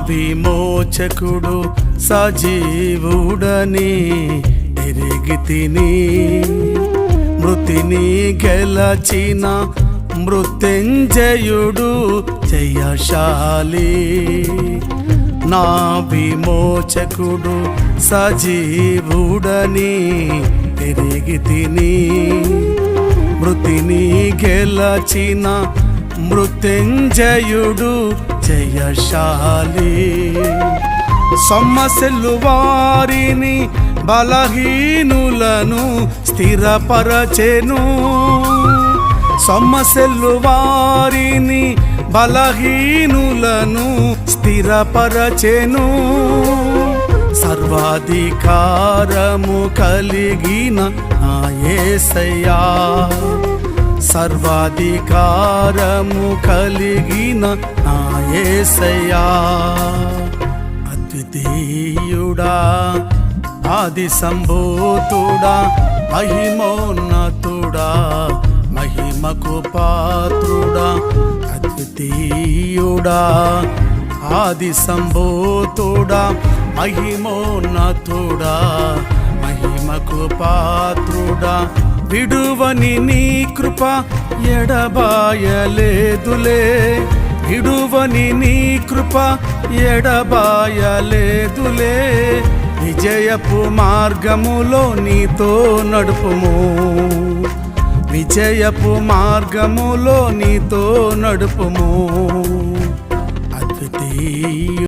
విమోచకుడు సజీవుడని ఎరిగితిని, మృతిని గెలచిన మృత్యుంజయుడు జయశాలి. నా విమోచకుడు సజీవుడని ఎరిగితిని, మృతిని గెలచిన మృత్యుంజయుడు జయశాలి. సొమ్మసిల్లు వారిని బలహీనులను స్థిరపరచెను, సొమ్మసిల్లు వారిని బలహీనులను స్థిరపరచెను. సర్వాధికారము కలిగిన నా యేసయ్యా, సర్వాధికారము కలిగిన నా యేసయ్యా. అద్వితీయుడా, ఆది సంభూతుడా, మహిమోన్నతుడా, మహిమకు పాత్రుడా. అద్వితీయుడా, ఆది సంభూతుడా, మహిమోన్నతుడా, మహిమకు పాత్రుడా. విడువని నీ కృప ఎడబాయలేదులే, విడువని నీ కృప ఎడబాయలేదులే. విజయపు మార్గములో నీతో నడుపుము, విజయపు మార్గములో నీతో నడుపుము. అద్వితీయ